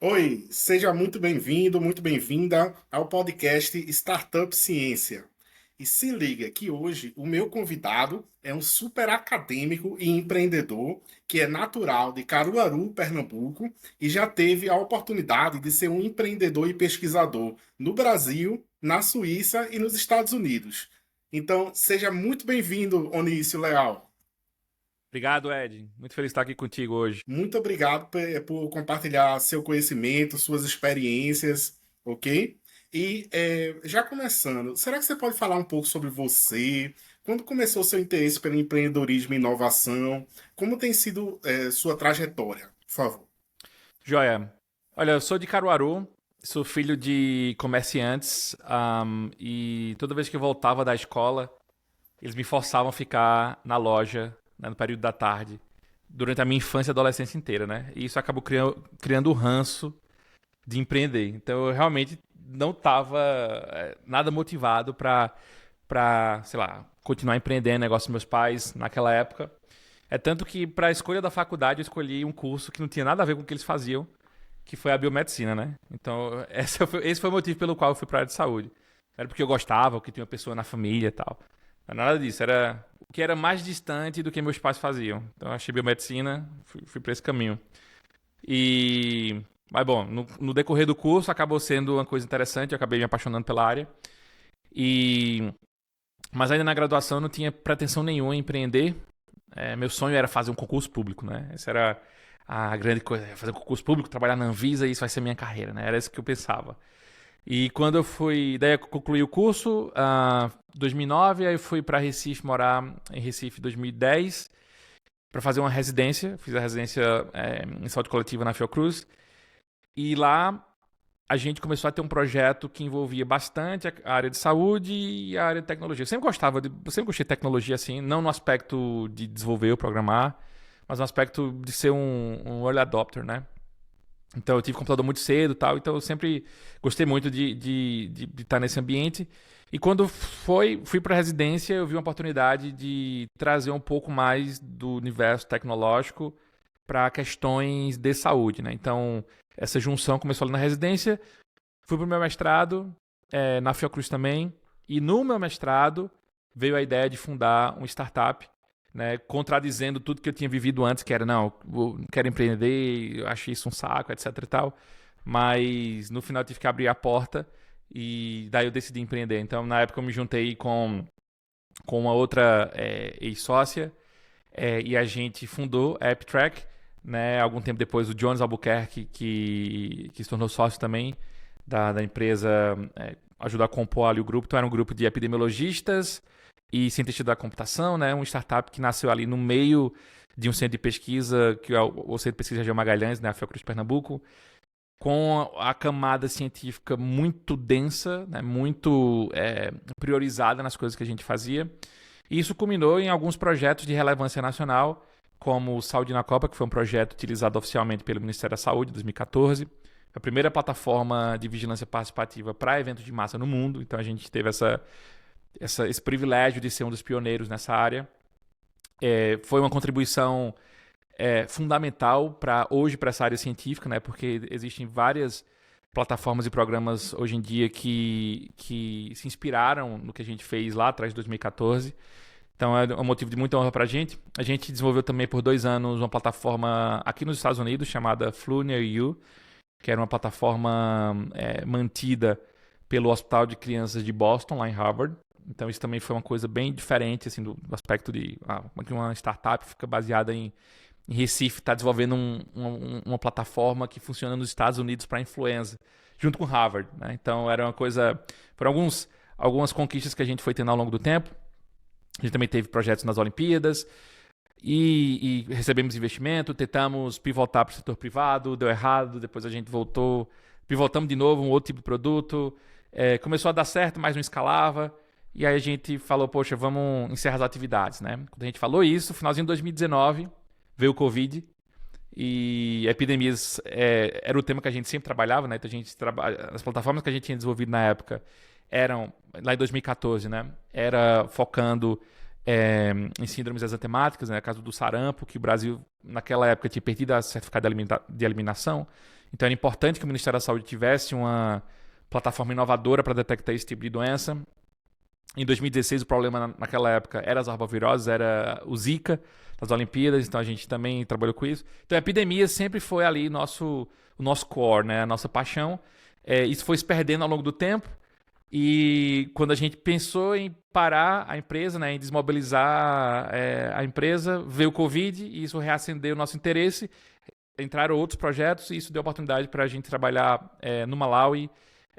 Oi, seja muito bem-vindo, muito bem-vinda ao podcast Startup Ciência. E se liga que hoje o meu convidado é um super acadêmico e empreendedor que é natural de Caruaru, Pernambuco, e já teve a oportunidade de ser um empreendedor e pesquisador no Brasil, na Suíça e nos Estados Unidos. Então, seja muito bem-vindo, Onísio Leal. Obrigado, Ed. Muito feliz de estar aqui contigo hoje. Muito obrigado por compartilhar seu conhecimento, suas experiências, ok? E já começando, será que você pode falar um pouco sobre você? Quando começou seu interesse pelo empreendedorismo e inovação? Como tem sido sua trajetória? Por favor. Joia. Olha, eu sou de Caruaru, sou filho de comerciantes, e toda vez que eu voltava da escola, eles me forçavam a ficar na loja, né, no período da tarde, durante a minha infância e adolescência inteira, né? E isso acabou criando o ranço de empreender. Então eu realmente não estava nada motivado para, sei lá, continuar empreendendo negócio dos meus pais naquela época. É tanto que para a escolha da faculdade eu escolhi um curso que não tinha nada a ver com o que eles faziam, que foi a biomedicina, né? Então esse foi o motivo pelo qual eu fui para a área de saúde. Era porque eu gostava, porque tinha uma pessoa na família e tal. Não era nada disso, era o que era mais distante do que meus pais faziam. Então eu achei biomedicina, fui para esse caminho. E mas bom, no decorrer do curso acabou sendo uma coisa interessante, eu acabei me apaixonando pela área. E mas ainda na graduação eu não tinha pretensão nenhuma em empreender. Meu sonho era fazer um concurso público, né? Essa era a grande coisa, fazer um concurso público, trabalhar na Anvisa e isso vai ser minha carreira, né? Era isso que eu pensava. E quando eu fui, daí eu concluí o curso, 2009, aí eu fui para Recife, morar em Recife em 2010, para fazer uma residência. Fiz a residência em saúde coletiva na Fiocruz. E lá a gente começou a ter um projeto que envolvia bastante a área de saúde e a área de tecnologia. Eu sempre gostei de tecnologia assim, não no aspecto de desenvolver ou programar, mas no aspecto de ser um early adopter, né? Então eu tive computador muito cedo e tal, então eu sempre gostei muito de estar nesse ambiente. E quando fui para a residência, eu vi uma oportunidade de trazer um pouco mais do universo tecnológico para questões de saúde, né? Então essa junção começou ali na residência. Fui pro meu mestrado, na Fiocruz também, e no meu mestrado veio a ideia de fundar uma startup, né, contradizendo tudo que eu tinha vivido antes, que era, não, eu quero empreender, eu achei isso um saco, etc e tal, mas no final eu tive que abrir a porta e daí eu decidi empreender. Então, na época eu me juntei com uma outra ex-sócia, e a gente fundou a AppTrack, né, algum tempo depois o Jones Albuquerque, que se tornou sócio também, da empresa, ajudar a compor ali o grupo. Então era um grupo de epidemiologistas e cientistas da computação, né? Um startup que nasceu ali no meio de um centro de pesquisa, que é o Centro de Pesquisa Geo Magalhães, né? A Fiocruz Pernambuco, com a camada científica muito densa, né? Muito priorizada nas coisas que a gente fazia. E isso culminou em alguns projetos de relevância nacional, como o Saúde na Copa, que foi um projeto utilizado oficialmente pelo Ministério da Saúde em 2014, a primeira plataforma de vigilância participativa para eventos de massa no mundo. Então a gente teve esse privilégio de ser um dos pioneiros nessa área. Foi uma contribuição fundamental para hoje para essa área científica, né? Porque existem várias plataformas e programas hoje em dia que se inspiraram no que a gente fez lá atrás de 2014. Então é um motivo de muita honra para a gente. A gente desenvolveu também por 2 anos uma plataforma aqui nos Estados Unidos chamada Flu Near You, que era uma plataforma mantida pelo Hospital de Crianças de Boston, lá em Harvard. Então isso também foi uma coisa bem diferente assim, do aspecto de uma startup fica baseada em Recife, está desenvolvendo uma plataforma que funciona nos Estados Unidos para influenza, junto com Harvard, né? Então era uma coisa, por algumas conquistas que a gente foi tendo ao longo do tempo. A gente também teve projetos nas Olimpíadas e recebemos investimento, tentamos pivotar para o setor privado, deu errado, depois a gente voltou, pivotamos de novo, um outro tipo de produto, começou a dar certo, mas não escalava, e aí a gente falou, poxa, vamos encerrar as atividades, né? Quando a gente falou isso, finalzinho de 2019, veio o Covid, e epidemias era o tema que a gente sempre trabalhava, né? Então as plataformas que a gente tinha desenvolvido na época eram, lá em 2014, né? Era focando em síndromes exantemáticas, né? Caso do sarampo, que o Brasil, naquela época, tinha perdido a certificado de eliminação. Então, era importante que o Ministério da Saúde tivesse uma plataforma inovadora para detectar esse tipo de doença. Em 2016, o problema naquela época era as arboviroses, era o Zika das Olimpíadas, então a gente também trabalhou com isso. Então, a epidemia sempre foi ali o nosso core, né? A nossa paixão. Isso foi se perdendo ao longo do tempo. E quando a gente pensou em parar a empresa, né, em desmobilizar a empresa, veio o Covid e isso reacendeu o nosso interesse. Entraram outros projetos e isso deu oportunidade para a gente trabalhar no Malawi,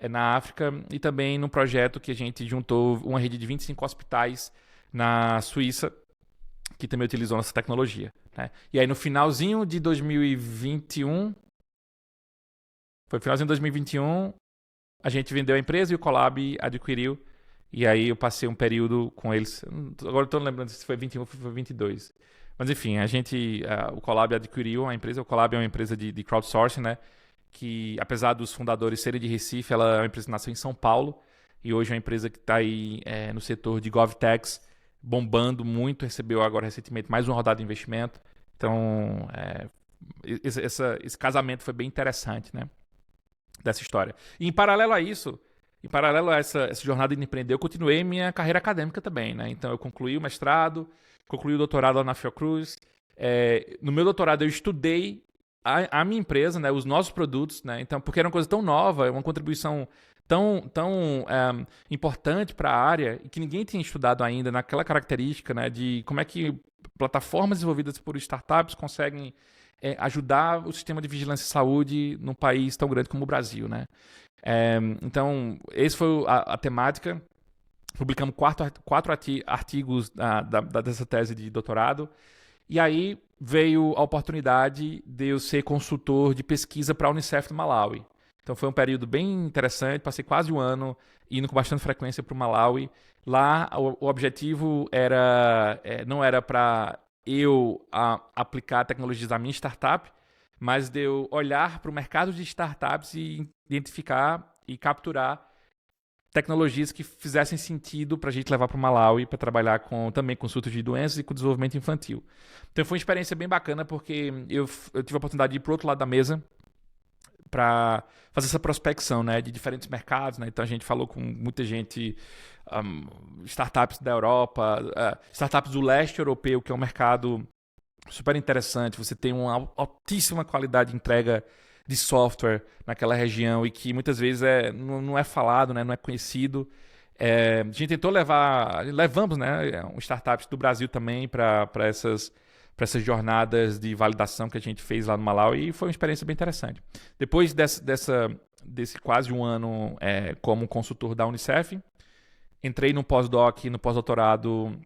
na África, e também num projeto que a gente juntou uma rede de 25 hospitais na Suíça, que também utilizou nossa tecnologia, né? E aí no finalzinho de 2021, a gente vendeu a empresa e o Colab adquiriu. E aí eu passei um período com eles. Agora eu estou lembrando se foi 21 ou foi 22. Mas enfim, o Colab adquiriu a empresa. O Colab é uma empresa de crowdsourcing, né? Que apesar dos fundadores serem de Recife, ela é uma empresa que nasceu em São Paulo. E hoje é uma empresa que está aí no setor de GovTechs, bombando muito. Recebeu agora recentemente mais uma rodada de investimento. Então, esse casamento foi bem interessante, né? Dessa história. E em paralelo a isso, em paralelo a essa jornada de empreender, eu continuei minha carreira acadêmica também, né? Então eu concluí o mestrado, concluí o doutorado lá na Fiocruz. No meu doutorado eu estudei a minha empresa, né? Os nossos produtos, né? Então, porque era uma coisa tão nova, uma contribuição tão importante para a área e que ninguém tinha estudado ainda naquela característica, né? De como é que plataformas desenvolvidas por startups conseguem ajudar o sistema de vigilância e saúde num país tão grande como o Brasil, né? Então, essa foi a temática. Publicamos quatro artigos dessa tese de doutorado. E aí veio a oportunidade de eu ser consultor de pesquisa para a Unicef do Malawi. Então foi um período bem interessante, passei quase um ano indo com bastante frequência para o Malawi. Lá o objetivo não era para eu aplicar tecnologias da minha startup, mas de eu olhar para o mercado de startups e identificar e capturar tecnologias que fizessem sentido para a gente levar para o Malawi para trabalhar também com surtos de doenças e com desenvolvimento infantil. Então foi uma experiência bem bacana porque eu tive a oportunidade de ir para o outro lado da mesa para fazer essa prospecção, né, de diferentes mercados, né? Então a gente falou com muita gente, startups da Europa, startups do leste europeu, que é um mercado super interessante. Você tem uma altíssima qualidade de entrega de software naquela região e que muitas vezes não é falado, né, não é conhecido. A gente tentou levamos, né, startups do Brasil também para essas jornadas de validação que a gente fez lá no Malawi e foi uma experiência bem interessante. Depois desse quase um ano como consultor da Unicef, entrei no pós-doc, no pós-doutorado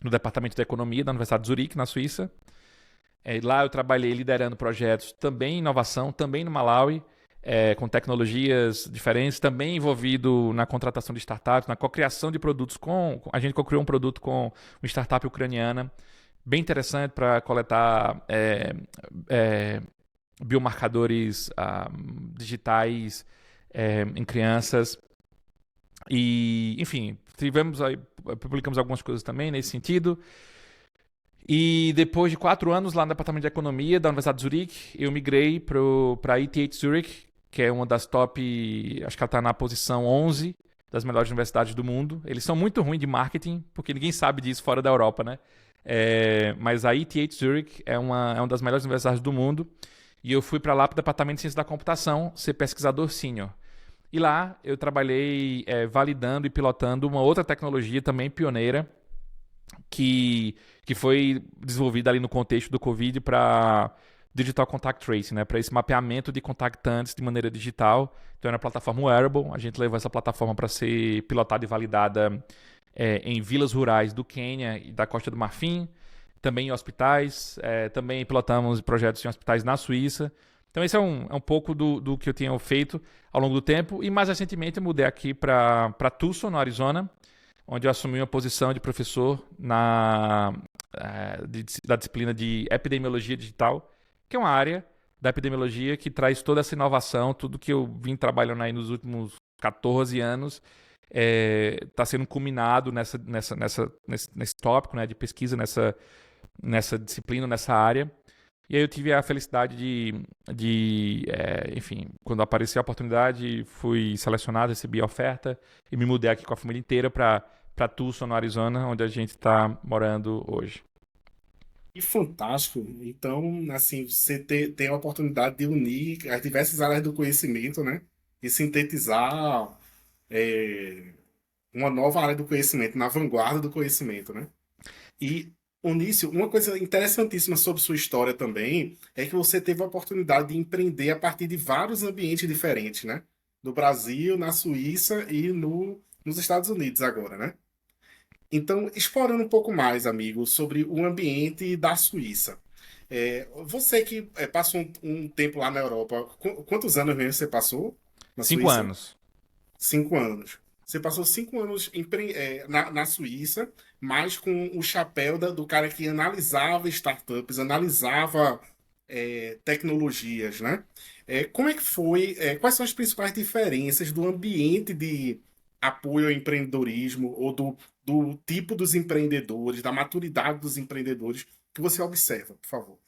no Departamento de Economia da Universidade de Zurique, na Suíça. Lá eu trabalhei liderando projetos também em inovação, também no Malawi, com tecnologias diferentes, também envolvido na contratação de startups, na cocriação de produtos a gente cocriou um produto com uma startup ucraniana, bem interessante para coletar biomarcadores digitais em crianças. E, enfim, publicamos algumas coisas também nesse sentido. E depois de 4 anos lá no Departamento de Economia da Universidade de Zurique, eu migrei para a ETH Zurich, que é uma das top, acho que ela está na posição 11 das melhores universidades do mundo. Eles são muito ruins de marketing, porque ninguém sabe disso fora da Europa, né? Mas a ETH Zurich é uma das melhores universidades do mundo. E eu fui para lá para o Departamento de Ciência da Computação, ser pesquisador sênior. E lá eu trabalhei validando e pilotando uma outra tecnologia também pioneira, que foi desenvolvida ali no contexto do Covid para Digital Contact Tracing, né? Para esse mapeamento de contactantes de maneira digital. Então era a plataforma Wearable. A gente levou essa plataforma para ser pilotada e validada em vilas rurais do Quênia e da Costa do Marfim, também em hospitais, também pilotamos projetos em hospitais na Suíça. Então esse é um pouco do que eu tenho feito ao longo do tempo. E mais recentemente eu mudei aqui para Tucson, no Arizona, onde eu assumi uma posição de professor da disciplina de epidemiologia digital, que é uma área da epidemiologia que traz toda essa inovação, tudo que eu vim trabalhando aí nos últimos 14 anos, está sendo culminado nesse tópico, né, de pesquisa, nessa disciplina, nessa área. E aí eu tive a felicidade enfim, quando apareceu a oportunidade, fui selecionado, recebi a oferta e me mudei aqui com a família inteira para Tucson, no Arizona, onde a gente está morando hoje. E fantástico. Então, assim, você tem a oportunidade de unir as diversas áreas do conhecimento, né? E sintetizar é, uma nova área do conhecimento, na vanguarda do conhecimento, né? E, Onício, uma coisa interessantíssima sobre sua história também é que você teve a oportunidade de empreender a partir de vários ambientes diferentes, né? No Brasil, na Suíça e nos Estados Unidos agora, né? Então, explorando um pouco mais, amigo, sobre o ambiente da Suíça. Você que passou um tempo lá na Europa, quantos anos mesmo você passou na 5 Suíça? anos. 5 anos. Você passou 5 anos na Suíça, mas com o chapéu do cara que analisava startups, analisava tecnologias, né? Como é que foi? Quais são as principais diferenças do ambiente de apoio ao empreendedorismo ou do tipo dos empreendedores, da maturidade dos empreendedores que você observa, por favor?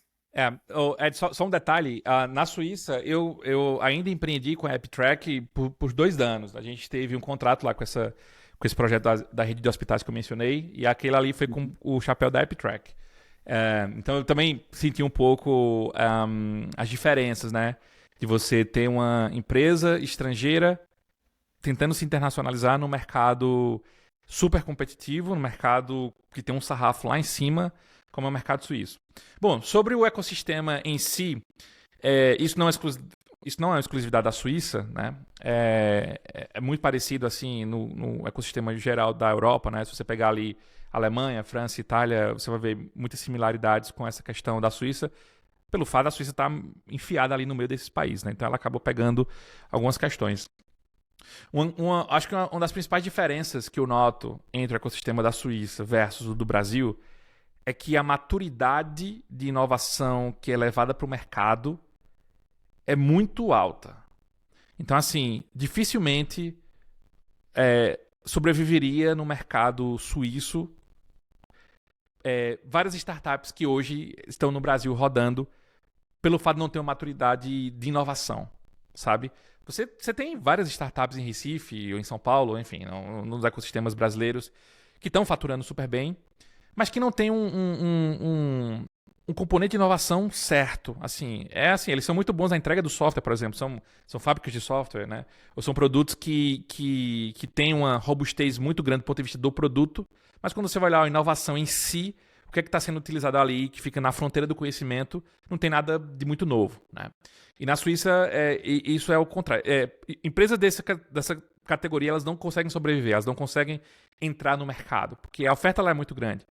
Só um detalhe, na Suíça eu ainda empreendi com a AppTrack por 2 anos. A gente teve um contrato lá com esse projeto da rede de hospitais que eu mencionei, e aquele ali foi com o chapéu da AppTrack. Então eu também senti um pouco as diferenças, né? De você ter uma empresa estrangeira tentando se internacionalizar no mercado super competitivo, no mercado que tem um sarrafo lá em cima, como é o mercado suíço. Bom, sobre o ecossistema em si, isso não é uma exclusividade da Suíça, né? É muito parecido assim no ecossistema geral da Europa, né? Se você pegar ali Alemanha, França, Itália, você vai ver muitas similaridades com essa questão da Suíça, pelo fato da Suíça estar enfiada ali no meio desses países, né? Então ela acabou pegando algumas questões. Acho que uma das principais diferenças que eu noto entre o ecossistema da Suíça versus o do Brasil é que a maturidade de inovação que é levada para o mercado é muito alta. Então, assim, dificilmente sobreviveria no mercado suíço várias startups que hoje estão no Brasil rodando pelo fato de não ter uma maturidade de inovação, sabe? Você tem várias startups em Recife ou em São Paulo, enfim, nos ecossistemas brasileiros que estão faturando super bem, mas que não tem um componente de inovação certo. Assim, eles são muito bons na entrega do software, por exemplo. São fábricas de software, né? Ou são produtos que têm uma robustez muito grande do ponto de vista do produto, mas quando você vai olhar a inovação em si, o que é que está sendo utilizado ali, que fica na fronteira do conhecimento, não tem nada de muito novo, né? E na Suíça, isso é o contrário. Empresas dessa categoria, elas não conseguem sobreviver, elas não conseguem entrar no mercado, porque a oferta lá é muito grande,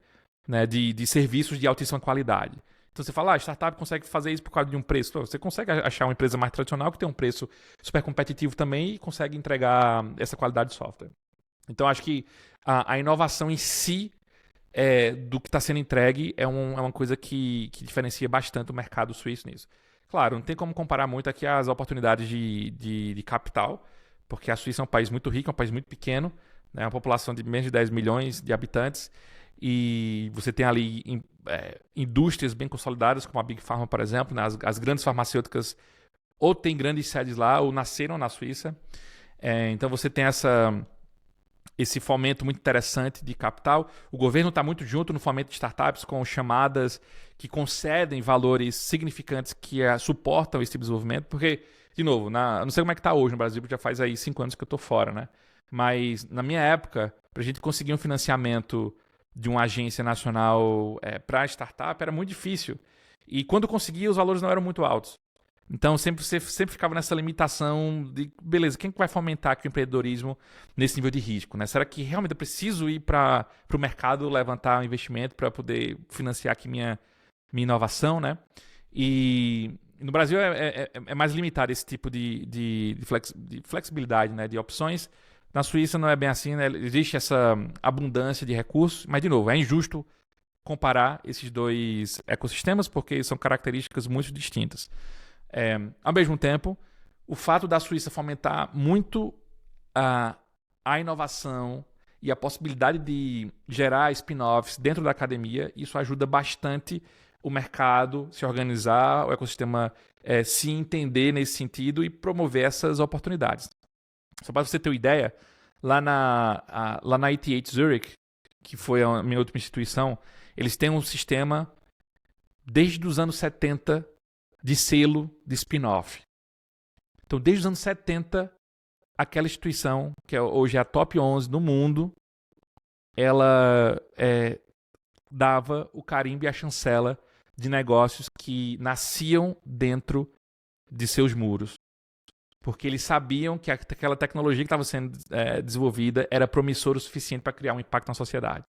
né, de serviços de altíssima qualidade. Então você fala, a startup consegue fazer isso por causa de um preço. Você consegue achar uma empresa mais tradicional que tem um preço super competitivo também e consegue entregar essa qualidade de software. Então acho que a inovação em si do que está sendo entregue é uma coisa que diferencia bastante o mercado suíço nisso. Claro, não tem como comparar muito aqui as oportunidades de capital, porque a Suíça é um país muito rico, é um país muito pequeno, né, uma população de menos de 10 milhões de habitantes, e você tem ali indústrias bem consolidadas, como a Big Pharma, por exemplo, né, as grandes farmacêuticas ou têm grandes sedes lá ou nasceram na Suíça. Então você tem esse fomento muito interessante de capital. O governo está muito junto no fomento de startups com chamadas que concedem valores significantes que suportam esse tipo de desenvolvimento, porque, de novo, não sei como é que está hoje no Brasil, porque já faz aí 5 anos que eu estou fora, né? Mas na minha época, para a gente conseguir um financiamento de uma agência nacional para startup era muito difícil. E quando conseguia, os valores não eram muito altos. Então você sempre ficava nessa limitação de, beleza, quem que vai fomentar aqui o empreendedorismo nesse nível de risco, né? Será que realmente eu preciso ir para o mercado levantar um investimento para poder financiar aqui minha inovação, né? E no Brasil é mais limitado esse tipo de flexibilidade, né? De opções. Na Suíça não é bem assim, né? Existe essa abundância de recursos, mas, de novo, é injusto comparar esses dois ecossistemas porque são características muito distintas. Ao mesmo tempo, o fato da Suíça fomentar muito a inovação e a possibilidade de gerar spin-offs dentro da academia, isso ajuda bastante o mercado se organizar, o ecossistema se entender nesse sentido e promover essas oportunidades. Só para você ter uma ideia, lá na ETH Zurich, que foi a minha última instituição, eles têm um sistema desde os anos 70 de selo de spin-off. Então, desde os anos 70, aquela instituição, que hoje é a top 11 do mundo, ela dava o carimbo e a chancela de negócios que nasciam dentro de seus muros. Porque eles sabiam que aquela tecnologia que estava sendo desenvolvida era promissora o suficiente para criar um impacto na sociedade.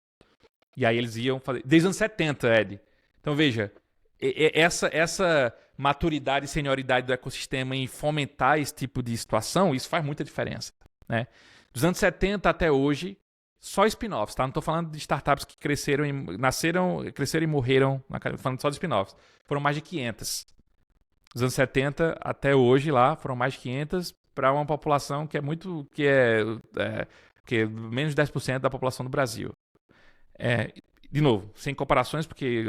E aí eles iam fazer... Desde os anos 70, Ed. Então, veja, essa maturidade e senioridade do ecossistema em fomentar esse tipo de situação, isso faz muita diferença, né? Dos anos 70 até hoje, só spin-offs, tá? Não estou falando de startups que cresceram e morreram, falando só de spin-offs. Foram mais de 500. Dos anos 70 até hoje lá, foram mais de 500 para uma população que é menos de 10% da população do Brasil. De novo, sem comparações, porque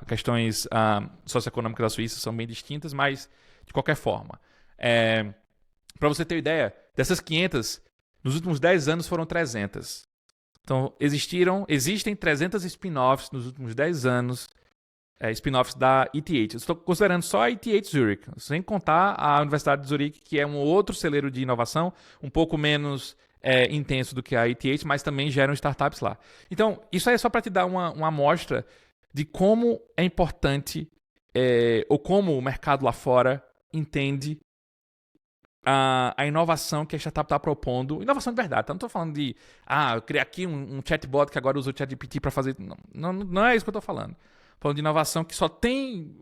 questões socioeconômicas da Suíça são bem distintas, mas de qualquer forma. Para você ter uma ideia, dessas 500, nos últimos 10 anos foram 300. Então, existem 300 spin-offs nos últimos 10 anos, spin-offs da ETH. Eu estou considerando só a ETH Zurich, sem contar a Universidade de Zurique, que é um outro celeiro de inovação, um pouco menos intenso do que a ETH, mas também geram startups lá. Então, isso aí é só para te dar uma amostra de como é importante, ou como o mercado lá fora entende a inovação que a startup está propondo. Inovação de verdade, tá? Não estou falando de eu criei aqui um chatbot que agora usa o ChatGPT para fazer... Não é isso que eu estou falando. Falando de inovação que só tem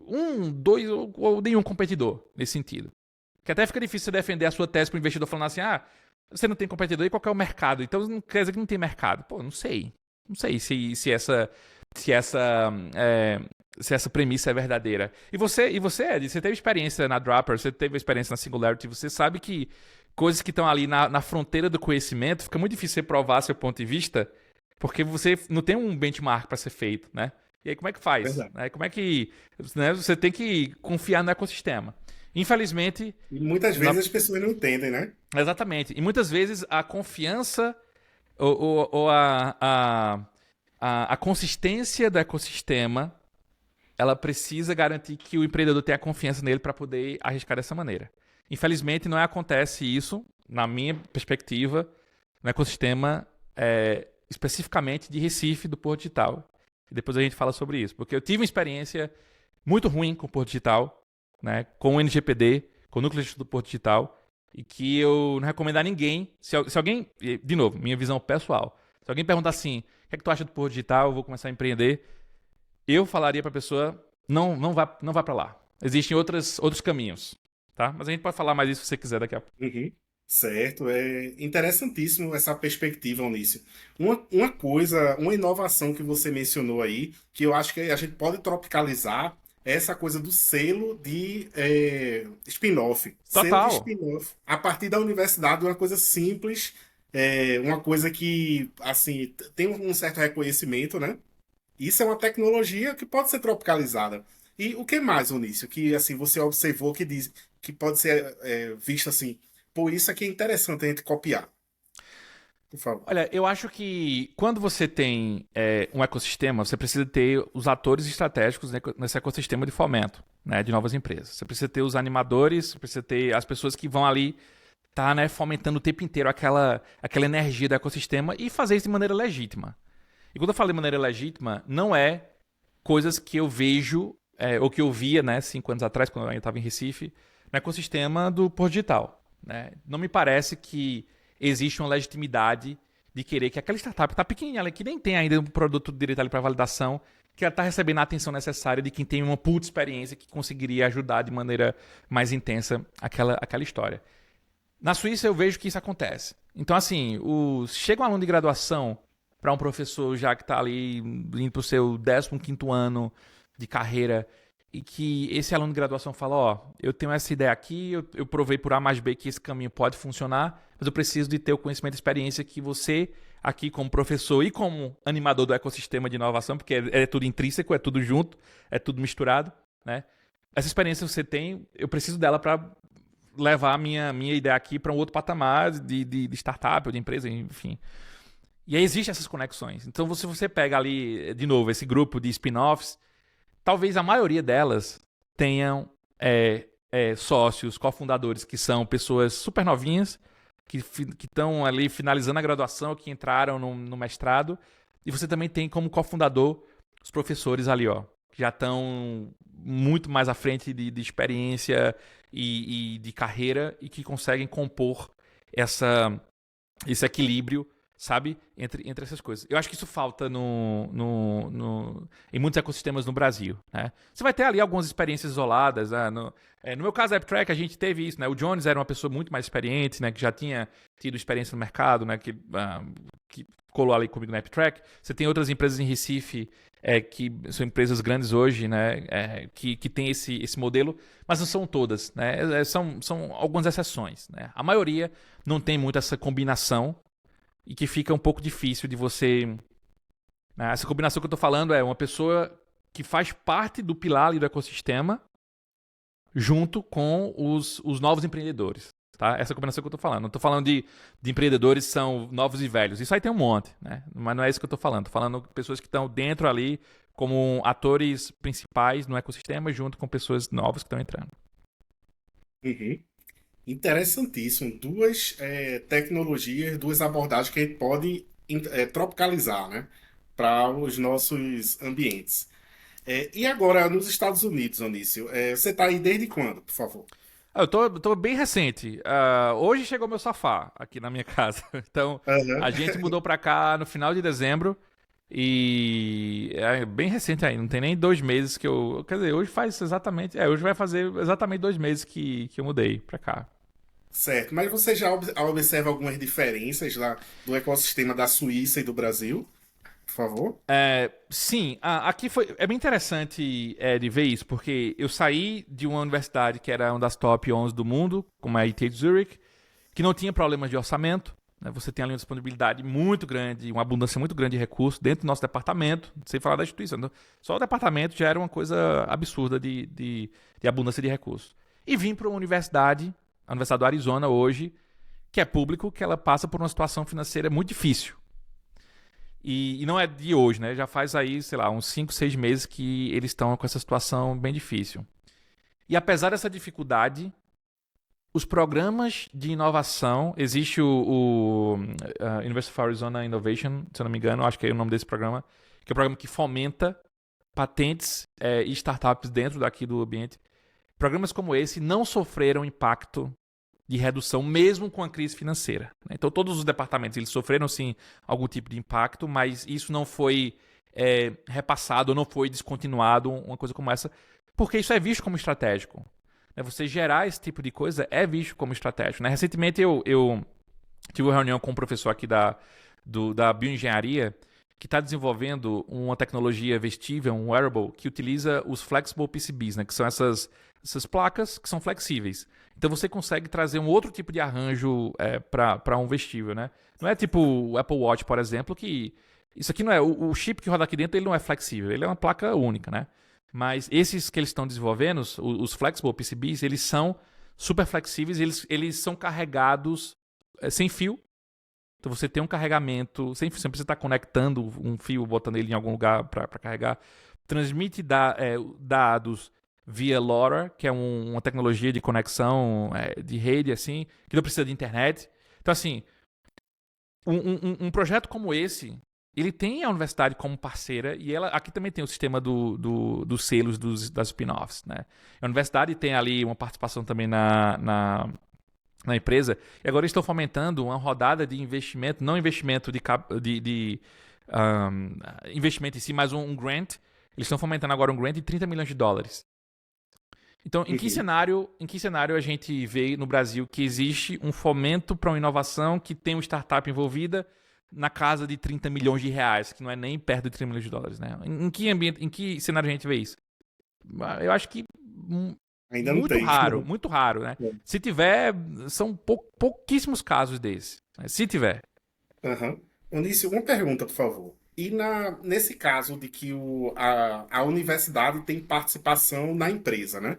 dois ou nenhum competidor nesse sentido. Que até fica difícil você defender a sua tese para o investidor falando assim, você não tem competidor e qual que é o mercado? Então não quer dizer que não tem mercado. Pô, não sei. Não sei se essa premissa é verdadeira. E você, Ed, você teve experiência na Dropper, você teve experiência na Singularity, você sabe que coisas que estão ali na fronteira do conhecimento, fica muito difícil você provar seu ponto de vista, porque você não tem um benchmark para ser feito, né? E aí como é que faz? Como é que... Né, você tem que confiar no ecossistema. Infelizmente... E muitas vezes as pessoas não entendem, né? Exatamente. E muitas vezes a confiança ou a consistência do ecossistema, ela precisa garantir que o empreendedor tenha confiança nele para poder arriscar dessa maneira. Infelizmente, não acontece isso, na minha perspectiva, no ecossistema especificamente de Recife, do Porto Digital. E depois a gente fala sobre isso. Porque eu tive uma experiência muito ruim com o Porto Digital, né, com o NGPD, com o Núcleo de Estudo do Porto Digital, e que eu não recomendo a ninguém. Se alguém, de novo, minha visão pessoal, se alguém perguntar assim, o que é que tu acha do Porto Digital, eu vou começar a empreender, eu falaria para a pessoa, não vá para lá. Existem outros caminhos, tá? Mas a gente pode falar mais isso se você quiser daqui a pouco. Uhum. Certo, é interessantíssimo essa perspectiva, Onísio. Uma coisa, uma inovação que você mencionou aí, que eu acho que a gente pode tropicalizar, é essa coisa do selo de spin-off. Selo de Total. spin-off. A partir da universidade, uma coisa simples, uma coisa que, assim, tem um certo reconhecimento, né? Isso é uma tecnologia que pode ser tropicalizada. E o que mais, Onísio, que assim você observou que diz que pode ser visto assim, pô, isso aqui é interessante a gente copiar. Por favor. Olha, eu acho que quando você tem um ecossistema, você precisa ter os atores estratégicos nesse ecossistema de fomento, né, de novas empresas. Você precisa ter os animadores, você precisa ter as pessoas que vão ali né, fomentando o tempo inteiro aquela energia do ecossistema e fazer isso de maneira legítima. E quando eu falo de maneira legítima, não é coisas que eu vejo, ou que eu via, né, 5 anos atrás, quando eu ainda estava em Recife, no ecossistema do Porto Digital. Né? Não me parece que existe uma legitimidade de querer que aquela startup que está pequenininha, que nem tem ainda um produto direito ali para validação, que ela está recebendo a atenção necessária de quem tem uma puta experiência que conseguiria ajudar de maneira mais intensa aquela história. Na Suíça eu vejo que isso acontece. Então, assim, chega um aluno de graduação para um professor já que está ali indo para o seu 15º ano de carreira e que esse aluno de graduação fala, ó, eu tenho essa ideia aqui, eu provei por A mais B que esse caminho pode funcionar, mas eu preciso de ter o conhecimento e experiência que você, aqui como professor e como animador do ecossistema de inovação, porque é tudo intrínseco, é tudo junto, é tudo misturado, né? Essa experiência que você tem, eu preciso dela para levar a minha ideia aqui para um outro patamar de startup ou de empresa, enfim. E aí existem essas conexões. Então, se você pega ali, de novo, esse grupo de spin-offs, talvez a maioria delas tenham sócios, cofundadores, que são pessoas super novinhas, que estão ali finalizando a graduação, que entraram no mestrado. E você também tem como cofundador os professores ali, ó, que já estão muito mais à frente de experiência e de carreira e que conseguem compor esse equilíbrio, sabe, entre essas coisas. Eu acho que isso falta em muitos ecossistemas no Brasil, né? Você vai ter ali algumas experiências isoladas, né? No meu caso, a AppTrack, a gente teve isso, né? O Jones era uma pessoa muito mais experiente, né? Que já tinha tido experiência no mercado, né? Que colou ali comigo na AppTrack. Você tem outras empresas em Recife que são empresas grandes hoje, né? Que tem esse modelo, mas não são todas, né? São algumas exceções, né? A maioria não tem muito essa combinação e que fica um pouco difícil de você... Né? Essa combinação que eu estou falando é uma pessoa que faz parte do pilar ali do ecossistema junto com os novos empreendedores. Tá? Essa combinação que eu estou falando. Não estou falando de empreendedores que são novos e velhos. Isso aí tem um monte, né? Mas não é isso que eu estou falando. Estou falando de pessoas que estão dentro ali como atores principais no ecossistema junto com pessoas novas que estão entrando. Uhum. Interessantíssimo. Duas tecnologias, duas abordagens que a gente pode tropicalizar, né, para os nossos ambientes. E agora, nos Estados Unidos, Onísio, você está aí desde quando, por favor? Eu tô bem recente. Hoje chegou meu sofá aqui na minha casa. Então, Aham. a gente mudou pra cá no final de dezembro. E é bem recente ainda. Não tem nem 2 meses que eu. Quer dizer, hoje faz exatamente. Hoje vai fazer exatamente 2 meses que eu mudei pra cá. Certo, mas você já observa algumas diferenças lá do ecossistema da Suíça e do Brasil, por favor? Sim, aqui é bem interessante de ver isso, porque eu saí de uma universidade que era uma das top 11 do mundo, como a ETH Zurich, que não tinha problemas de orçamento. Né? Você tem ali uma disponibilidade muito grande, uma abundância muito grande de recursos dentro do nosso departamento, sem falar da instituição. Então, só o departamento já era uma coisa absurda de abundância de recursos. E vim para uma universidade, a Universidade do Arizona hoje, que é público, que ela passa por uma situação financeira muito difícil. E não é de hoje, né? Já faz aí, sei lá, uns 5, 6 meses que eles estão com essa situação bem difícil. E apesar dessa dificuldade, os programas de inovação, existe o University of Arizona Innovation, se eu não me engano, acho que é o nome desse programa, que é um programa que fomenta patentes e startups dentro daqui do ambiente. Programas como esse não sofreram impacto de redução, mesmo com a crise financeira. Então, todos os departamentos eles sofreram, sim, algum tipo de impacto, mas isso não foi repassado, não foi descontinuado, uma coisa como essa, porque isso é visto como estratégico. Você gerar esse tipo de coisa é visto como estratégico. Recentemente, eu tive uma reunião com um professor aqui da bioengenharia que está desenvolvendo uma tecnologia vestível, um wearable, que utiliza os flexible PCBs, né, que são essas placas que são flexíveis. Então você consegue trazer um outro tipo de arranjo para um vestível, né? Não é tipo o Apple Watch, por exemplo, que isso aqui não é o chip que roda aqui dentro, ele não é flexível, ele é uma placa única, né? Mas esses que eles estão desenvolvendo, os flexible PCBs, eles são super flexíveis, eles são carregados sem fio. Então você tem um carregamento sem fio, você não precisa estar conectando um fio, botando ele em algum lugar para carregar. Transmite dados via LoRa, que é uma tecnologia de conexão de rede, assim, que não precisa de internet. Então, assim, um projeto como esse, ele tem a universidade como parceira e ela aqui também tem o sistema dos selos das spin-offs, né? A universidade tem ali uma participação também na empresa e agora estão fomentando uma rodada de investimento, não investimento de investimento em si, mas um grant. Eles estão fomentando agora um grant de $30 milhões. Então, em que cenário a gente vê no Brasil que existe um fomento para uma inovação que tem uma startup envolvida na casa de R$30 milhões, que não é nem perto de $30 milhões, né? Em que ambiente, em que cenário a gente vê isso? eu acho que Ainda não tem. muito raro, né? Se tiver, são pouquíssimos casos desses, né? Se tiver. Aham. Onísio, uma pergunta, por favor. E nesse caso de que a universidade tem participação na empresa, né?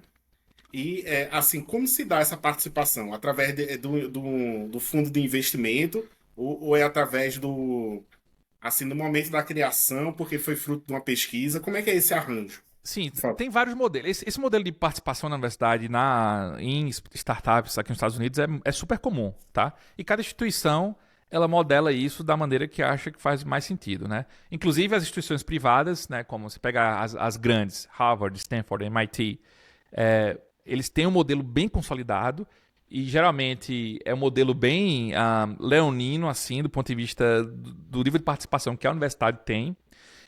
E, assim, como se dá essa participação? Através do fundo de investimento ou é através assim, no momento da criação, porque foi fruto de uma pesquisa? Como é que é esse arranjo? Sim, Por favor. tem vários modelos. Esse modelo de participação na universidade em startups aqui nos Estados Unidos é super comum, tá? E cada instituição ela modela isso da maneira que acha que faz mais sentido, né? Inclusive as instituições privadas, né, como você pega as grandes, Harvard, Stanford, MIT, eles têm um modelo bem consolidado e geralmente é um modelo bem leonino, assim, do ponto de vista do nível de participação que a universidade tem.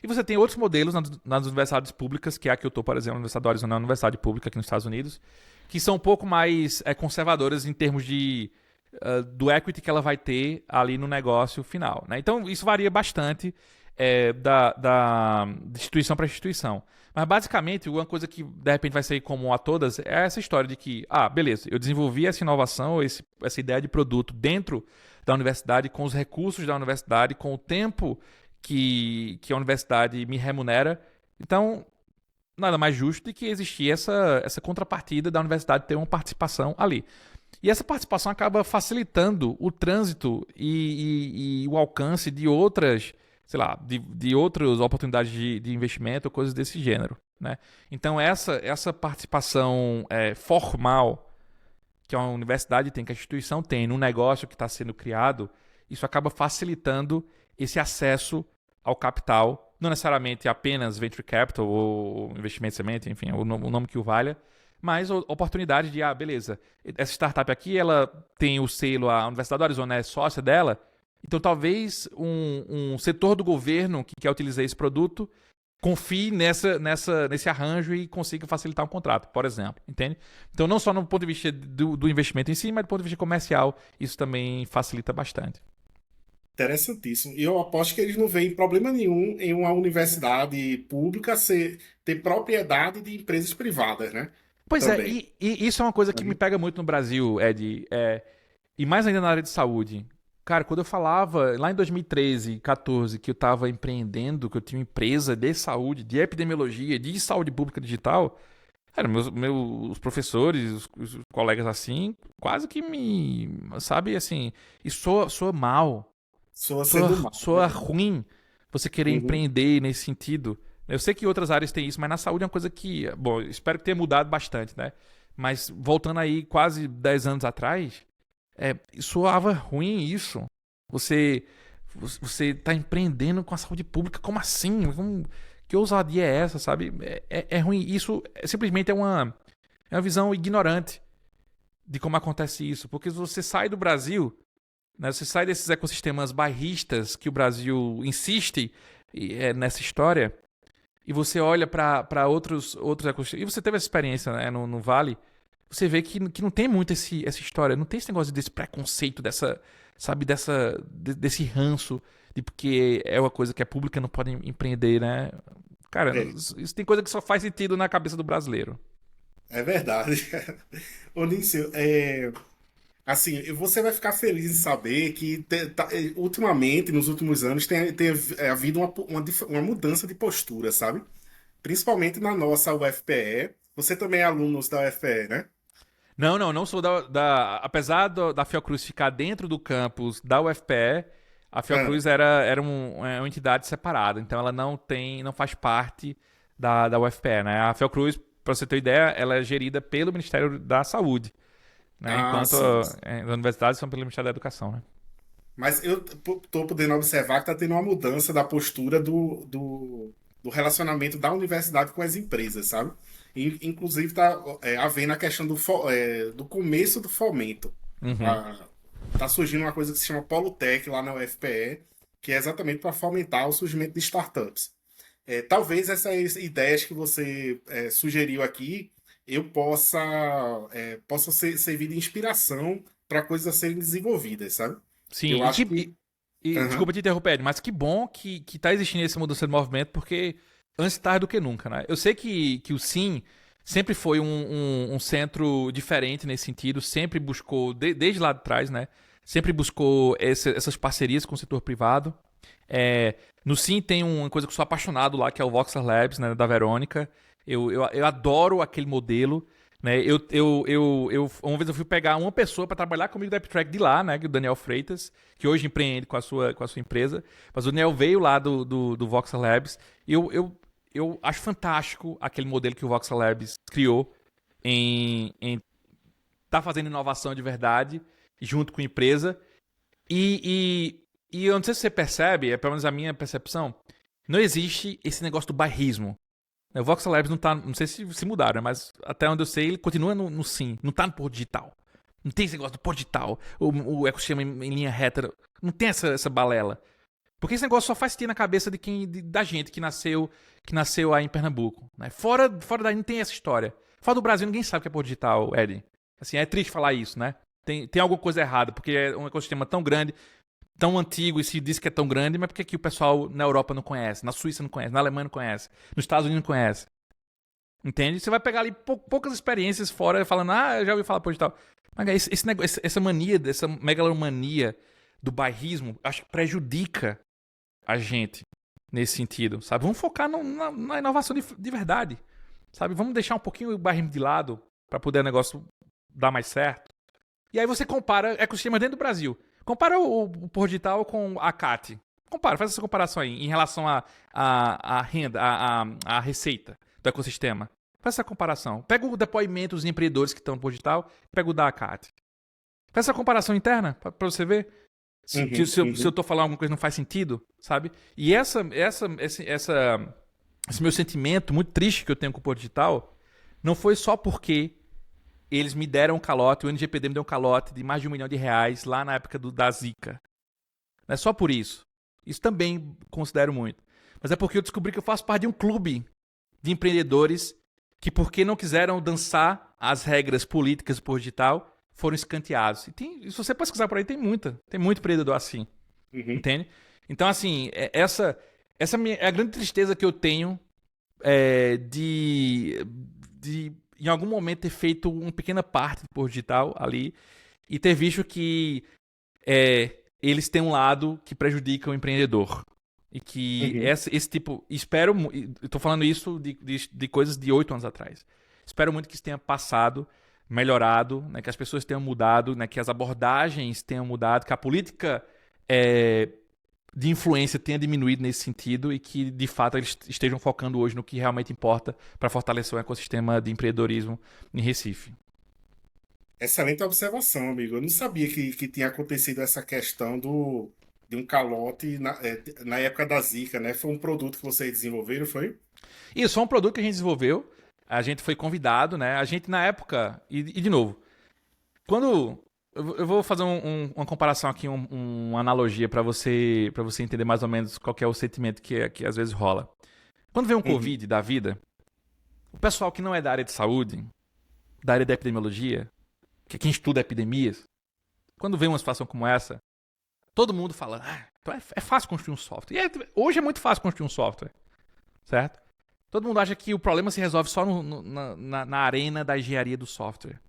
E você tem outros modelos nas universidades públicas, que é a que eu estou, por exemplo, a Universidade do Arizona, é uma universidade pública aqui nos Estados Unidos, que são um pouco mais conservadoras em termos do equity que ela vai ter ali no negócio final, né? Então, isso varia bastante de instituição para instituição. Mas, basicamente, uma coisa que, de repente, vai ser comum a todas é essa história de que, beleza, eu desenvolvi essa inovação, essa ideia de produto dentro da universidade, com os recursos da universidade, com o tempo que a universidade me remunera. Então, nada mais justo do que existir essa contrapartida da universidade ter uma participação ali. E essa participação acaba facilitando o trânsito e o alcance de outras, sei lá, de outras oportunidades de investimento, coisas desse gênero, né? Então, essa participação formal que a universidade tem, que a instituição tem, no negócio que está sendo criado, isso acaba facilitando esse acesso ao capital, não necessariamente apenas venture capital ou investimento semente, enfim, o nome que o valha, mas oportunidade de, beleza, essa startup aqui, ela tem o selo, a Universidade do Arizona é sócia dela, então talvez um setor do governo que quer utilizar esse produto confie nesse arranjo e consiga facilitar um contrato, por exemplo, entende? Então não só no ponto de vista do investimento em si, mas do ponto de vista comercial, isso também facilita bastante. Interessantíssimo. E eu aposto que eles não veem problema nenhum em uma universidade pública ter propriedade de empresas privadas, né? Pois é, Também. e isso é uma coisa que me pega muito no Brasil, Ed, e mais ainda na área de saúde. Cara, quando eu falava lá em 2013, 14, que eu estava empreendendo, que eu tinha uma empresa de saúde, de epidemiologia, de saúde pública digital, cara, meus professores, os colegas assim, quase que sabe, assim, e soa mal, Soa sendo mal, soa né? ruim você querer Uhum. empreender nesse sentido. Eu sei que outras áreas têm isso, mas na saúde é uma coisa que, bom, espero que tenha mudado bastante, né? Mas voltando aí quase 10 anos atrás, soava ruim isso. Você você tá empreendendo com a saúde pública, como assim? Que ousadia é essa, sabe? É ruim. Isso simplesmente é uma visão ignorante de como acontece isso. Porque se você sai do Brasil, né, você sai desses ecossistemas bairristas que o Brasil insiste nessa história, e você olha para outros ecossistemas, e você teve essa experiência, né, no Vale, você vê que não tem muito essa história, não tem esse negócio desse preconceito, sabe, desse ranço, de porque é uma coisa que é pública, não pode empreender, né? Cara, É, isso tem coisa que só faz sentido na cabeça do brasileiro. é verdade. Onísio, assim, você vai ficar feliz em saber que ultimamente, nos últimos anos, tem havido uma mudança de postura, sabe? Principalmente na nossa UFPE. Você também é aluno da UFPE, né? Não sou apesar da Fiocruz ficar dentro do campus da UFPE, a Ah, Fiocruz era uma entidade separada, então ela não faz parte da UFPE, né? A Fiocruz, para você ter ideia, ela é gerida pelo Ministério da Saúde, né? Enquanto sim. as universidades são pelo Ministério da Educação, né? Mas eu tô podendo observar que está tendo uma mudança da postura do relacionamento da universidade com as empresas, sabe? Inclusive está havendo a questão do começo do fomento. Uhum. Ah, tá surgindo uma coisa que se chama Polutec lá na UFPE, que é exatamente para fomentar o surgimento de startups. Talvez essas ideias que você sugeriu aqui eu possa servir de inspiração para coisas a serem desenvolvidas, sabe? Sim, Eu acho que. Aham. desculpa te interromper, Ed, mas que bom que tá existindo essa mudança de movimento, porque Antes tarde do que nunca, né? Eu sei que o Sim sempre foi um centro diferente nesse sentido, sempre buscou, desde lá de trás, né? Sempre buscou essas parcerias com o setor privado. No Sim tem uma coisa que eu sou apaixonado lá, que é o Voxer Labs, né, da Verônica. Eu adoro aquele modelo. Né? Uma vez eu fui pegar uma pessoa para trabalhar comigo da AppTrack de lá, né? O Daniel Freitas, que hoje empreende com a sua empresa. Mas o Daniel veio lá do Voxer Labs. E eu acho fantástico aquele modelo que o Voxer Labs criou em tá fazendo inovação de verdade junto com a empresa. E eu não sei se você percebe, é pelo menos a minha percepção, não existe esse negócio do bairrismo. O Voxel Labs não tá. Não sei se mudaram, mas até onde eu sei, ele continua no Sim. Não tá no Porto Digital. Não tem esse negócio do Porto Digital. O ecossistema em linha reta. Não tem essa balela. Porque esse negócio só faz sentido na cabeça da gente que nasceu aí em Pernambuco. Né? Fora daí não tem essa história. Fora do Brasil, ninguém sabe o que é Porto Digital, Ed. Assim, é triste falar isso, né? Tem alguma coisa errada, porque é um ecossistema tão grande, tão antigo, e se diz que é tão grande, mas por que o pessoal na Europa não conhece, na Suíça não conhece, na Alemanha não conhece, nos Estados Unidos não conhece? Entende? Você vai pegar ali poucas experiências fora falando, eu já ouvi falar por digital. Mas essa mania, essa megalomania do bairrismo, acho que prejudica a gente nesse sentido, sabe? Vamos focar na inovação de verdade, sabe? Vamos deixar um pouquinho o bairrismo de lado para poder o negócio dar mais certo. E aí você compara ecossistema dentro do Brasil. Compara o Porto Digital com a CAT. Faz essa comparação aí em relação à renda, à receita do ecossistema. Faz essa comparação. Pega o depoimento dos empreendedores que estão no Porto Digital e pega o da ACAT. Faz essa comparação interna para você ver se eu tô falando alguma coisa que não faz sentido, sabe? E esse meu sentimento muito triste que eu tenho com o Porto Digital não foi só porque eles me deram um calote, o NGPD me deu um calote de mais de R$1 milhão lá na época da Zika. Não é só por isso. Isso também considero muito. Mas é porque eu descobri que eu faço parte de um clube de empreendedores que, porque não quiseram dançar as regras políticas por digital, foram escanteados. Se você pesquisar por aí, tem muito empreendedor assim. Entende? Então, assim, essa é a grande tristeza que eu tenho de em algum momento ter feito uma pequena parte do Porto Digital ali e ter visto que eles têm um lado que prejudica o empreendedor. E que esse tipo... eu tô falando isso de coisas de 8 anos atrás. Espero muito que isso tenha passado, melhorado, né, que as pessoas tenham mudado, né, que as abordagens tenham mudado, que a política de influência tenha diminuído nesse sentido e que, de fato, eles estejam focando hoje no que realmente importa para fortalecer o ecossistema de empreendedorismo em Recife. Excelente observação, amigo. Eu não sabia que tinha acontecido essa questão de um calote na época da Zika, né? Foi um produto que vocês desenvolveram, foi? Isso, foi um produto que a gente desenvolveu. A gente foi convidado, né? A gente, na época... E de novo, quando... Eu vou fazer uma comparação aqui, uma analogia para você entender mais ou menos qual que é o sentimento que às vezes rola. Quando vem um Covid da vida, o pessoal que não é da área de saúde, da área da epidemiologia, que é quem estuda epidemias, quando vem uma situação como essa, todo mundo fala, então é fácil construir um software. E hoje é muito fácil construir um software, certo? Todo mundo acha que o problema se resolve só na arena da engenharia do software.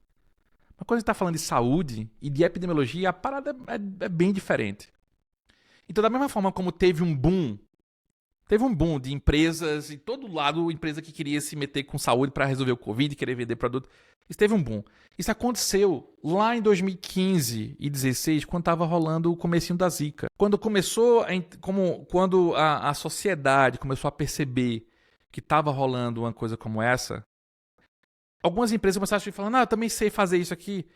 Mas quando a gente está falando de saúde e de epidemiologia, a parada é bem diferente. Então, da mesma forma como teve um boom de empresas, e todo lado, empresa que queria se meter com saúde para resolver o Covid, querer vender produto, isso teve um boom. Isso aconteceu lá em 2015 e 2016, quando estava rolando o comecinho da Zika. Quando começou, quando a sociedade começou a perceber que estava rolando uma coisa como essa, algumas empresas começaram a falar, eu também sei fazer isso aqui.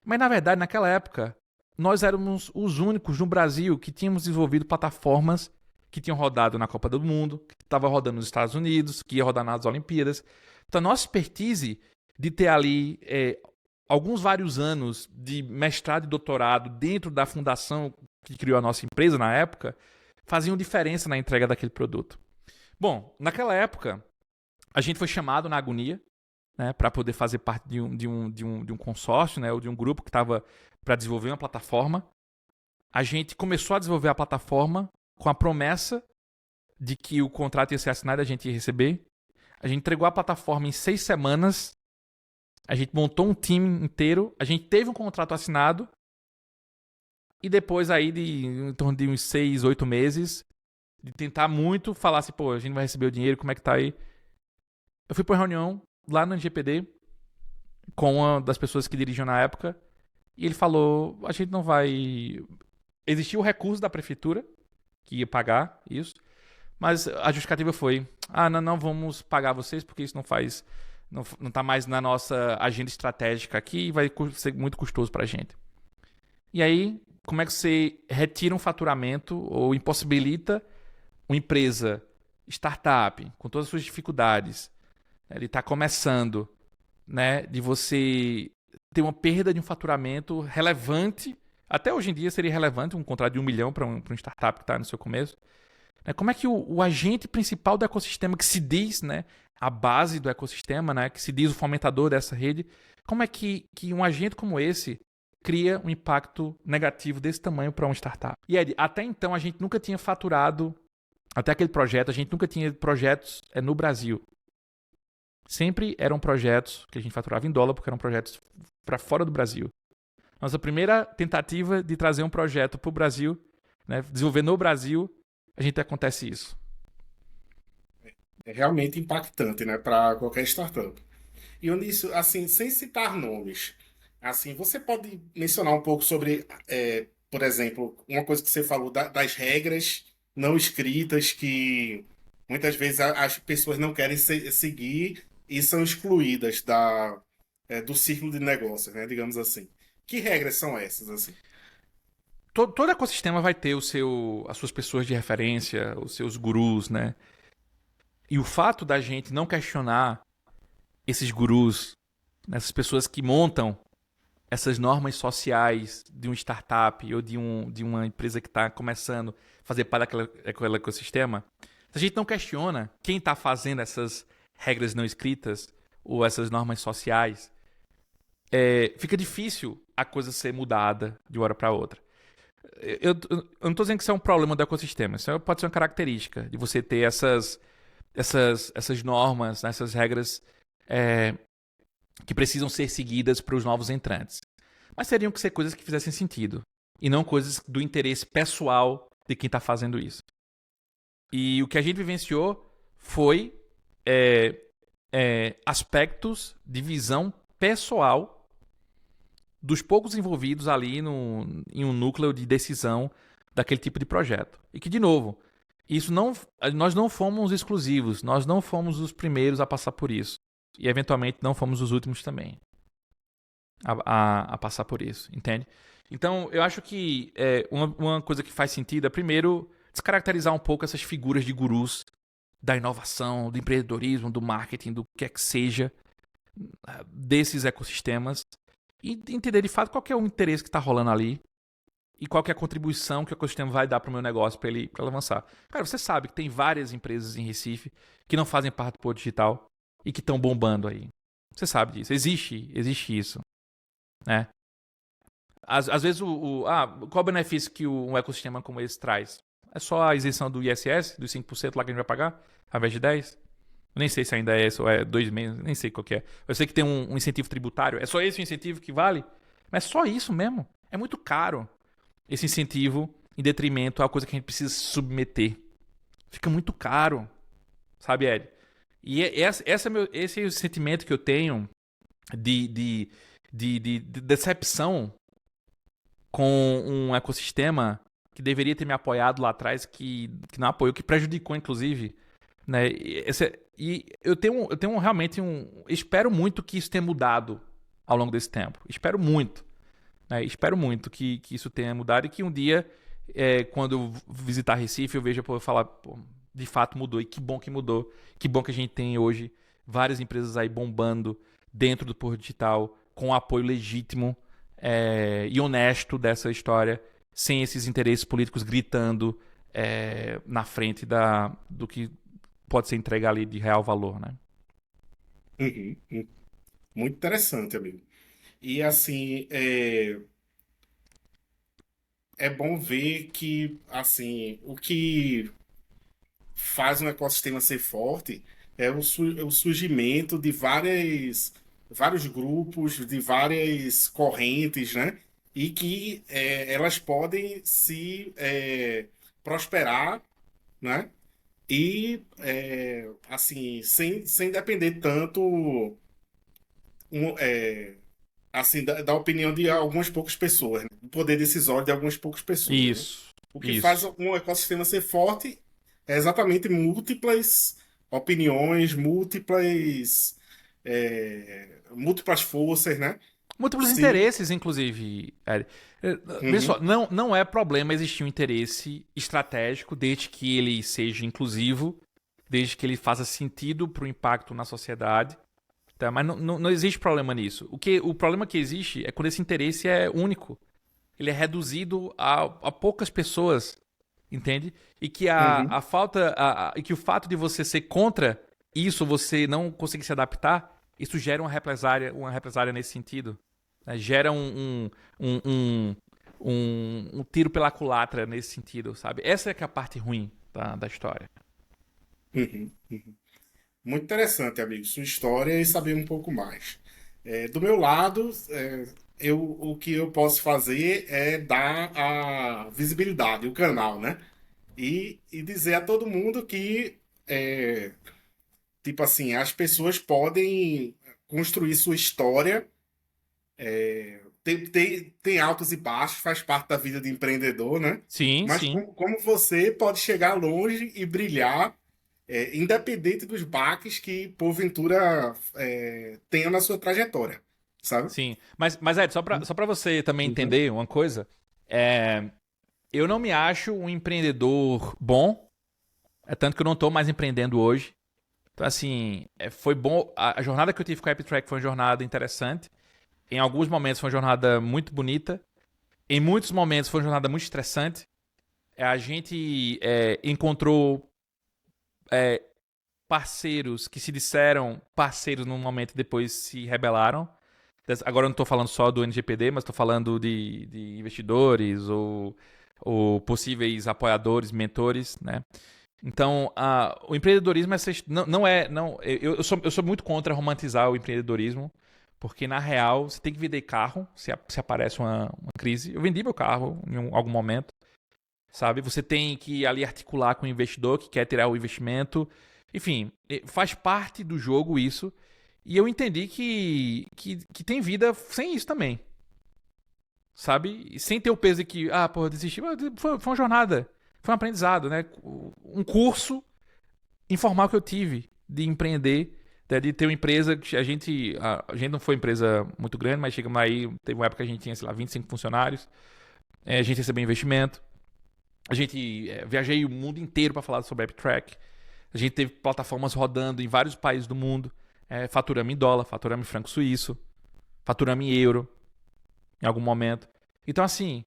Mas, na verdade, naquela época, nós éramos os únicos no Brasil que tínhamos desenvolvido plataformas que tinham rodado na Copa do Mundo, que estavam rodando nos Estados Unidos, que ia rodar nas Olimpíadas. Então, a nossa expertise de ter ali vários anos de mestrado e doutorado dentro da fundação que criou a nossa empresa na época, faziam diferença na entrega daquele produto. Bom, naquela época, a gente foi chamado na agonia, né, para poder fazer parte de um consórcio, né, ou de um grupo que estava para desenvolver uma plataforma. A gente começou a desenvolver a plataforma com a promessa de que o contrato ia ser assinado e a gente ia receber. A gente entregou a plataforma em 6 semanas. A gente montou um time inteiro. A gente teve um contrato assinado. E depois aí, em torno de uns 6, 8 meses, de tentar muito falar assim, pô, a gente vai receber o dinheiro, como é que tá aí? Eu fui pra uma reunião lá no NGPD com uma das pessoas que dirigiam na época. E ele falou, a gente não vai... Existiu o recurso da prefeitura, que ia pagar isso. Mas a justificativa foi: não vamos pagar vocês porque isso não faz. Não tá mais na nossa agenda estratégica aqui e vai ser muito custoso pra gente. E aí, como é que você retira um faturamento ou impossibilita uma empresa, startup, com todas as suas dificuldades, ele está começando, né, de você ter uma perda de um faturamento relevante? Até hoje em dia seria relevante um contrato de 1 milhão para um startup que está no seu começo. Como é que o agente principal do ecossistema, que se diz, né, a base do ecossistema, né, que se diz o fomentador dessa rede, como é que um agente como esse cria um impacto negativo desse tamanho para uma startup? E Ed, até então a gente nunca tinha faturado, até aquele projeto, a gente nunca tinha projetos no Brasil. Sempre eram projetos que a gente faturava em dólar, porque eram projetos para fora do Brasil. Nossa primeira tentativa de trazer um projeto para o Brasil, né, desenvolver no Brasil, a gente acontece isso. É realmente impactante, né, para qualquer startup. E onde isso, assim, sem citar nomes, assim, você pode mencionar um pouco sobre, por exemplo, uma coisa que você falou das regras não escritas que muitas vezes as pessoas não querem seguir e são excluídas do círculo de negócios, né, digamos assim. Que regras são essas, assim? Todo ecossistema vai ter as suas pessoas de referência, os seus gurus, né? E o fato da gente não questionar esses gurus, essas pessoas que montam essas normas sociais de um startup ou de uma empresa que está começando a fazer parte daquele ecossistema, se a gente não questiona quem está fazendo essas regras não escritas ou essas normas sociais, fica difícil a coisa ser mudada de uma hora para outra. Eu não estou dizendo que isso é um problema do ecossistema, isso pode ser uma característica de você ter essas normas, né, essas regras é, que precisam ser seguidas para os novos entrantes. Mas teriam que ser coisas que fizessem sentido e não coisas do interesse pessoal de quem está fazendo isso. E o que a gente vivenciou foi aspectos de visão pessoal dos poucos envolvidos ali em um núcleo de decisão daquele tipo de projeto. E que, de novo, nós não fomos exclusivos, nós não fomos os primeiros a passar por isso. E, eventualmente, não fomos os últimos também a passar por isso, entende? Então, eu acho que uma coisa que faz sentido é, primeiro, descaracterizar um pouco essas figuras de gurus da inovação, do empreendedorismo, do marketing, do que é que seja, desses ecossistemas, e entender de fato qual que é o interesse que está rolando ali e qual que é a contribuição que o ecossistema vai dar para o meu negócio para ele avançar. Cara, você sabe que tem várias empresas em Recife que não fazem parte do Pô Digital e que estão bombando aí. Você sabe disso. Existe isso, né? Às vezes, qual o benefício que um ecossistema como esse traz? É só a isenção do ISS, dos 5% lá que a gente vai pagar, ao invés de 10%? Eu nem sei se ainda é isso, ou é 2 meses, nem sei qual que é. Eu sei que tem um incentivo tributário. É só esse o incentivo que vale? Mas é só isso mesmo. É muito caro esse incentivo em detrimento à coisa que a gente precisa se submeter. Fica muito caro, sabe, Ed? E esse é o sentimento que eu tenho de decepção com um ecossistema que deveria ter me apoiado lá atrás, que não apoiou, que prejudicou, inclusive, né? E eu tenho realmente espero muito que isso tenha mudado ao longo desse tempo. Espero muito. Né? Espero muito que isso tenha mudado e que um dia, quando eu visitar Recife, eu veja, pô, eu falar, pô, de fato mudou. E que bom que mudou. Que bom que a gente tem hoje várias empresas aí bombando dentro do Porto Digital, com apoio legítimo e honesto dessa história, sem esses interesses políticos gritando na frente do que pode ser entregue ali de real valor, né? Uhum, uhum. Muito interessante, amigo. E assim, é bom ver que, assim, o que faz um ecossistema ser forte é o surgimento de vários grupos, de várias correntes, né? E que elas podem se prosperar, né? E, assim, sem depender tanto um, é, assim, da opinião de algumas poucas pessoas, né? Do poder decisório de algumas poucas pessoas, né? Isso, O que faz isso. um ecossistema ser forte é exatamente múltiplas opiniões, múltiplas forças, né? Múltiplos Se, interesses, inclusive, Eri. Veja Uhum, só, não é problema existir um interesse estratégico desde que ele seja inclusivo, desde que ele faça sentido para o impacto na sociedade. Tá? Mas não existe problema nisso. O problema que existe é quando esse interesse é único. Ele é reduzido a poucas pessoas, entende? E que uhum, a falta. E que o fato de você ser contra isso, você não conseguir se adaptar, isso gera uma represária nesse sentido. Né? Gera um tiro pela culatra nesse sentido, sabe? Essa é que é a parte ruim da história. uhum, uhum. Muito interessante, amigo, sua história e saber um pouco mais. Do meu lado, o que eu posso fazer é dar a visibilidade, o canal, né? E dizer a todo mundo que, é, tipo assim, as pessoas podem construir sua história. Tem altos e baixos, faz parte da vida de empreendedor, né? Sim, Mas sim. como você pode chegar longe e brilhar, independente dos baques que porventura tenha na sua trajetória, sabe? Sim. Mas Ed, só pra você também Uhum, entender uma coisa, é, eu não me acho um empreendedor bom, é tanto que eu não tô mais empreendendo hoje. Então, assim, foi bom. A jornada que eu tive com a AppTrack foi uma jornada interessante. Em alguns momentos foi uma jornada muito bonita. Em muitos momentos foi uma jornada muito estressante. A gente encontrou parceiros que se disseram parceiros num momento e depois se rebelaram. Agora eu não estou falando só do NGPD, mas estou falando de investidores ou possíveis apoiadores, mentores, né? Então, o empreendedorismo não é. Não, eu sou muito contra romantizar o empreendedorismo, porque na real você tem que vender carro se aparece uma crise. Eu vendi meu carro em algum momento, sabe? Você tem que ali articular com o investidor que quer tirar o investimento. Enfim, faz parte do jogo isso. E eu entendi que tem vida sem isso também, sabe? E sem ter o peso de que, pô, desisti. Foi uma jornada, foi um aprendizado, né? Um curso informal que eu tive de empreender, né? De ter uma empresa que a gente não foi empresa muito grande, mas chegamos aí, teve uma época que a gente tinha, sei lá, 25 funcionários, a gente recebeu investimento, a gente viajei o mundo inteiro para falar sobre AppTrack, a gente teve plataformas rodando em vários países do mundo, faturamos em dólar, faturamos em franco suíço, faturamos em euro em algum momento. Então, assim,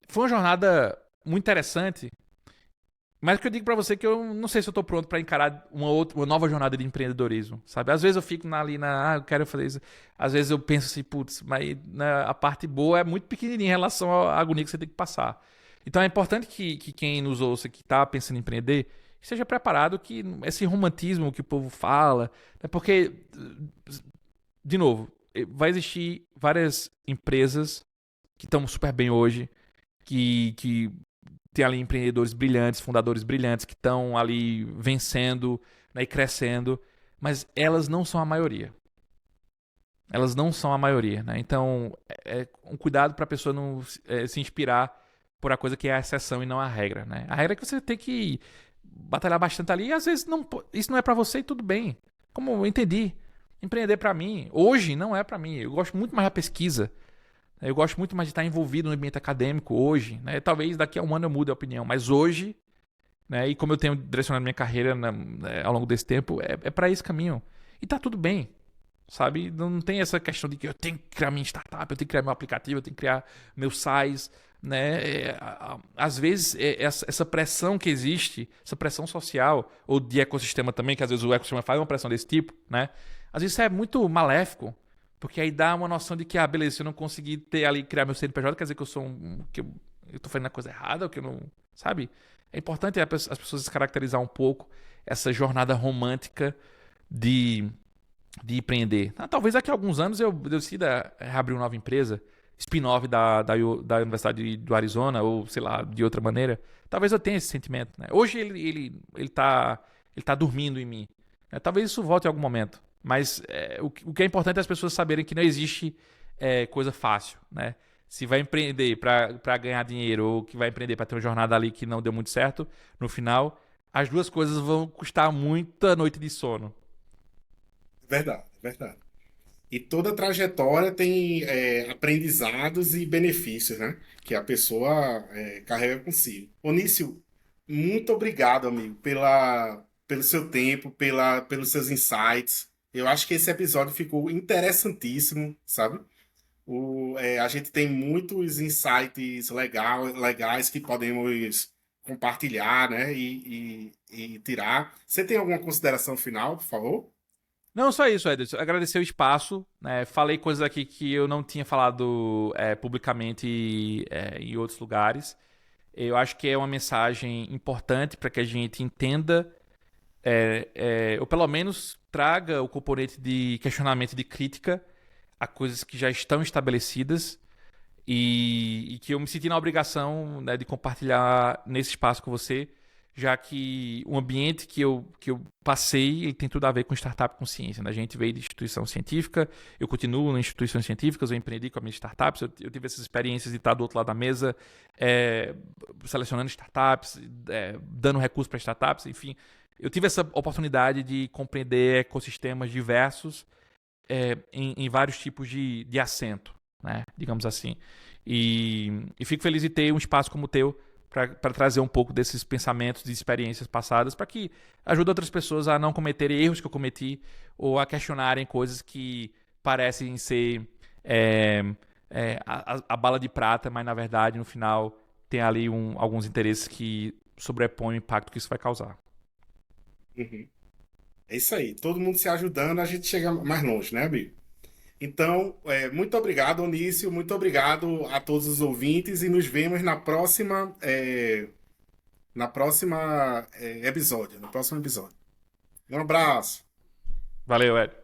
foi uma jornada muito interessante. Mas o que eu digo pra você é que eu não sei se eu tô pronto pra encarar uma nova jornada de empreendedorismo, sabe? Às vezes eu fico eu quero fazer isso. Às vezes eu penso assim, putz, mas né, a parte boa é muito pequenininha em relação à agonia que você tem que passar. Então é importante que quem nos ouça, que tá pensando em empreender, esteja preparado que esse romantismo que o povo fala, né? Porque, de novo, vai existir várias empresas que estão super bem hoje, que tem ali empreendedores brilhantes, fundadores brilhantes que estão ali vencendo, né, e crescendo, mas elas não são a maioria. Elas não são a maioria, né? Então, um cuidado para a pessoa não se inspirar por a coisa que é a exceção e não a regra, né? A regra é que você tem que batalhar bastante ali e às vezes isso não é para você e tudo bem. Como eu entendi, empreender para mim hoje não é para mim. Eu gosto muito mais da pesquisa. Eu gosto muito mais de estar envolvido no ambiente acadêmico hoje, né? Talvez daqui a um ano eu mude a opinião, mas hoje, né? E como eu tenho direcionado minha carreira ao longo desse tempo, é para esse caminho. E tá tudo bem, sabe? Não tem essa questão de que eu tenho que criar minha startup, eu tenho que criar meu aplicativo, eu tenho que criar meu SaaS, né? Às vezes, essa pressão que existe, essa pressão social, ou de ecossistema também, que às vezes o ecossistema faz uma pressão desse tipo, né? Às vezes isso é muito maléfico, porque aí dá uma noção de que, beleza, se eu não conseguir ter ali, criar meu CNPJ, quer dizer que eu sou eu tô fazendo a coisa errada, ou que eu não. Sabe? É importante as pessoas se caracterizar um pouco essa jornada romântica de, de empreender. Talvez daqui a alguns anos eu decida reabrir uma nova empresa, spin-off da Universidade do Arizona, ou sei lá, de outra maneira. Talvez eu tenha esse sentimento, né? Hoje ele tá dormindo em mim. Né? Talvez isso volte em algum momento. Mas o que é importante é as pessoas saberem que não existe coisa fácil, né? Se vai empreender para ganhar dinheiro ou que vai empreender para ter uma jornada ali que não deu muito certo, no final, as duas coisas vão custar muita noite de sono. Verdade, verdade. E toda trajetória tem aprendizados e benefícios, né? Que a pessoa carrega consigo. Onísio, muito obrigado, amigo, pelo seu tempo, pelos seus insights. Eu acho que esse episódio ficou interessantíssimo, sabe? A gente tem muitos insights legais que podemos compartilhar, né? E tirar. Você tem alguma consideração final, por favor? Não, só isso, Ederson. Agradecer o espaço, né? Falei coisas aqui que eu não tinha falado publicamente em outros lugares. Eu acho que é uma mensagem importante para que a gente entenda, ou pelo menos traga o componente de questionamento e de crítica a coisas que já estão estabelecidas e que eu me senti na obrigação, né, de compartilhar nesse espaço com você, já que o ambiente que eu passei ele tem tudo a ver com startup com ciência. Né? A gente veio de instituição científica, eu continuo em instituições científicas, eu empreendi com as minhas startups, eu tive essas experiências de estar do outro lado da mesa, selecionando startups, dando recursos para startups, enfim. Eu tive essa oportunidade de compreender ecossistemas diversos em vários tipos de assento, né? Digamos assim. E fico feliz de ter um espaço como o teu para trazer um pouco desses pensamentos e experiências passadas para que ajude outras pessoas a não cometerem erros que eu cometi ou a questionarem coisas que parecem ser é, a bala de prata, mas na verdade no final tem ali alguns interesses que sobrepõem o impacto que isso vai causar. Uhum. É isso aí. Todo mundo se ajudando, a gente chega mais longe, né, amigo? Então, muito obrigado, Onísio. Muito obrigado a todos os ouvintes e nos vemos na próxima episódio. No próximo episódio. Um abraço. Valeu, Ed.